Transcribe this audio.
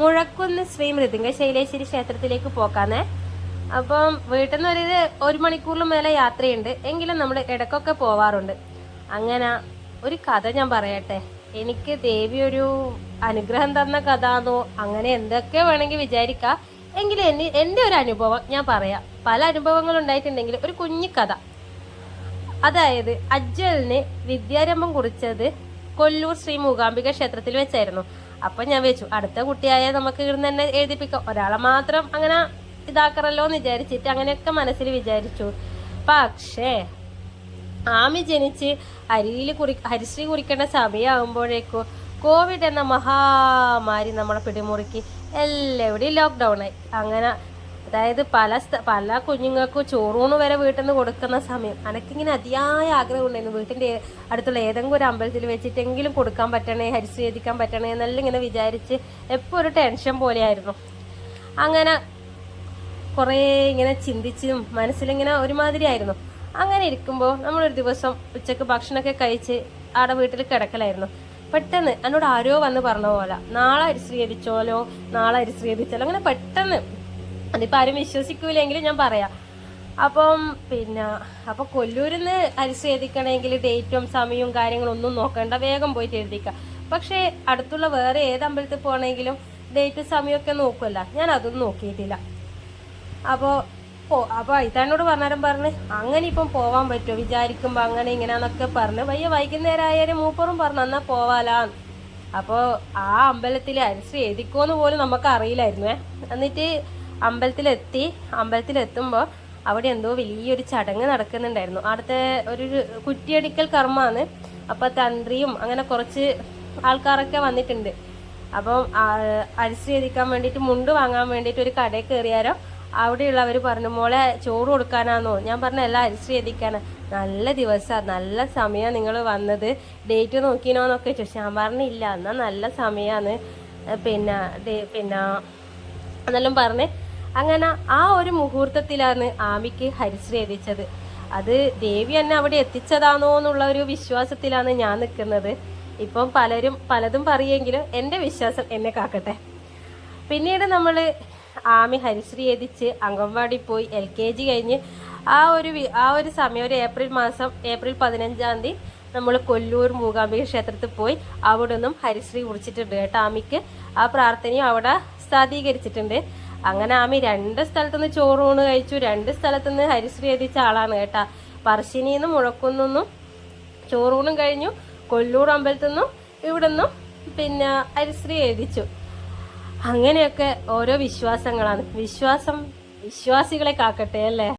മുഴക്കുന്ന് ശ്രീ മൃദംഗ ശൈലേശ്വരി ക്ഷേത്രത്തിലേക്ക് പോക്കാന്നേ. അപ്പം വീട്ടിൽ നിന്ന് ഒരു മണിക്കൂറിന് മേലെ യാത്രയുണ്ട്. എങ്കിലും നമ്മൾ ഇടയ്ക്കൊക്കെ പോവാറുണ്ട്. അങ്ങനെ ഒരു കഥ ഞാൻ പറയട്ടെ. എനിക്ക് ദേവി ഒരു അനുഗ്രഹം തന്ന കഥാന്നോ അങ്ങനെ എന്തൊക്കെ വേണമെങ്കിൽ വിചാരിക്കാം. എങ്കിലും എൻ്റെ ഒരു അനുഭവം ഞാൻ പറയാം. പല അനുഭവങ്ങൾ ഉണ്ടായിട്ടുണ്ടെങ്കിൽ ഒരു കുഞ്ഞു കഥ. അതായത് അജ്വലിന് വിദ്യാരംഭം കുറിച്ചത് കൊല്ലൂർ ശ്രീ മൂകാംബിക ക്ഷേത്രത്തിൽ വെച്ചായിരുന്നു. അപ്പൊ ഞാൻ വെച്ചു അടുത്ത കുട്ടിയായ നമുക്ക് ഇവിടുന്ന് തന്നെ എഴുതിപ്പിക്കാം, ഒരാളെ മാത്രം അങ്ങനെ ഇതാക്കറല്ലോ എന്ന് വിചാരിച്ചിട്ട് അങ്ങനെയൊക്കെ മനസ്സിൽ വിചാരിച്ചു. പക്ഷേ ആമി ജനിച്ച് ഹരിശ്രീ കുറിക്കേണ്ട സമയമാകുമ്പോഴേക്കും കോവിഡ് എന്ന മഹാമാരി നമ്മളെ പിടിമുറുക്കി എല്ലാവിടെയും ലോക്ക്ഡൗൺ ആയി. അങ്ങനെ അതായത് പല കുഞ്ഞുങ്ങൾക്കും ചോറൂണ് വരെ വീട്ടിൽ നിന്ന് കൊടുക്കുന്ന സമയം. എനിക്കിങ്ങനെ അതിയായ ആഗ്രഹം ഉണ്ടായിരുന്നു വീട്ടിൻ്റെ അടുത്തുള്ള ഏതെങ്കിലും ഒരു അമ്പലത്തിൽ വെച്ചിട്ടെങ്കിലും കൊടുക്കാൻ പറ്റണേ, ഹരിശ്രീ എഴുതിക്കാൻ പറ്റണേ എന്നെല്ലാം ഇങ്ങനെ വിചാരിച്ച് എപ്പോൾ ഒരു ടെൻഷൻ പോലെയായിരുന്നു. അങ്ങനെ കുറേ ഇങ്ങനെ ചിന്തിച്ചും മനസ്സിലിങ്ങനെ ഒരുമാതിരി ആയിരുന്നു. അങ്ങനെ ഇരിക്കുമ്പോൾ നമ്മളൊരു ദിവസം ഉച്ചക്ക് ഭക്ഷണമൊക്കെ കഴിച്ച് അവിടെ വീട്ടിൽ കിടക്കലായിരുന്നു. പെട്ടെന്ന് എന്നോട് ആരോ വന്ന് പറഞ്ഞ പോലെ നാളെ ഹരിശ്രീ എഴുതിച്ചോലോ, നാളെ ഹരിശ്രീ എഴുതിച്ചാലോ, അങ്ങനെ പെട്ടെന്ന്. അതിപ്പോൾ ആരും വിശ്വസിക്കൂലെങ്കിലും ഞാൻ പറയാം. അപ്പോൾ കൊല്ലൂരിൽ നിന്ന് ഹരിശ്രീ എഴുതിക്കണമെങ്കിൽ ഡേറ്റും സമയവും കാര്യങ്ങളും ഒന്നും നോക്കണ്ട, വേഗം പോയിട്ട് എഴുതിക്കാം. പക്ഷേ അടുത്തുള്ള വേറെ ഏത് അമ്പലത്തിൽ പോകണമെങ്കിലും ഡേറ്റ് സമയമൊക്കെ നോക്കുമല്ല, ഞാൻ അതൊന്നും നോക്കിയിട്ടില്ല. അപ്പോൾ ഇതാനോട് പറഞ്ഞ് അങ്ങനെ ഇപ്പം പോവാൻ പറ്റുമോ വിചാരിക്കുമ്പോൾ അങ്ങനെ ഇങ്ങനെയാന്നൊക്കെ പറഞ്ഞ് വൈകുന്നേരം ആയാലും മൂപ്പറും പറഞ്ഞു എന്നാൽ പോവാലാന്ന്. അപ്പോൾ ആ അമ്പലത്തിൽ ഹരിശ്രീ എഴുതിക്കോന്ന് പോലും നമുക്ക് അറിയില്ലായിരുന്നു. എന്നിട്ട് അമ്പലത്തിലെത്തുമ്പോൾ അവിടെ എന്തോ വലിയൊരു ചടങ്ങ് നടക്കുന്നുണ്ടായിരുന്നു. അവിടുത്തെ ഒരു കുറ്റിയടിക്കൽ കർമ്മമാണ്. അപ്പോൾ തന്ത്രിയും അങ്ങനെ കുറച്ച് ആൾക്കാരൊക്കെ വന്നിട്ടുണ്ട്. അപ്പം ഹരിശ്രീ എഴുതിക്കാൻ വേണ്ടിയിട്ട് മുണ്ട് വാങ്ങാൻ വേണ്ടിയിട്ട് ഒരു കടയിൽ കയറിയാരോ അവിടെയുള്ളവർ പറഞ്ഞു മോളെ ചോറ് കൊടുക്കാനാന്നോ. ഞാൻ പറഞ്ഞ എല്ലാ ഹരിശ്രീ എഴുതിക്കാനാ. നല്ല ദിവസമാണ്, നല്ല സമയമാണ് നിങ്ങൾ വന്നത്, ഡേറ്റ് നോക്കിനോന്നൊക്കെ ചോദിച്ചു. ഞാൻ പറഞ്ഞില്ല, എന്നാൽ നല്ല സമയമാണ് എന്നെല്ലാം പറഞ്ഞ്. അങ്ങനെ ആ ഒരു മുഹൂർത്തത്തിലാണ് ആമിക്ക് ഹരിശ്രീ എഴുതിച്ചത്. അത് ദേവി എന്നെ അവിടെ എത്തിച്ചതാണോ എന്നുള്ള ഒരു വിശ്വാസത്തിലാണ് ഞാൻ നിൽക്കുന്നത്. ഇപ്പം പലതും പറയുമെങ്കിലും എൻ്റെ വിശ്വാസം എന്നെ കാക്കട്ടെ. പിന്നീട് നമ്മൾ ആമി ഹരിശ്രീ എഴുതിച്ച് അംഗൻവാടി പോയി LKG കഴിഞ്ഞ് ആ ഒരു സമയം ഒരു ഏപ്രിൽ 15 നമ്മൾ കൊല്ലൂർ മൂകാംബിക ക്ഷേത്രത്തിൽ പോയി അവിടെ നിന്നും ഹരിശ്രീ കുറിച്ചിട്ടുണ്ട് കേട്ടോ. ആമിക്ക് ആ പ്രാർത്ഥനയും അവിടെ സാധീകരിച്ചിട്ടുണ്ട്. അങ്ങനെ ആമി 2 സ്ഥലത്തുനിന്ന് ചോറൂണ് കഴിച്ചു, 2 സ്ഥലത്തുനിന്ന് ഹരിശ്രീ എഴുതിച്ച ആളാണ് കേട്ടാ. പറശ്ശിനിന്നും മുഴക്കുന്നും ചോറൂണും കഴിഞ്ഞു, കൊല്ലൂർ അമ്പലത്തിൽ നിന്നും ഇവിടെ നിന്നും ഹരിശ്രീ എഴുതിച്ചു. അങ്ങനെയൊക്കെ ഓരോ വിശ്വാസങ്ങളാണ്. വിശ്വാസികളെ കാക്കട്ടെ അല്ലേ.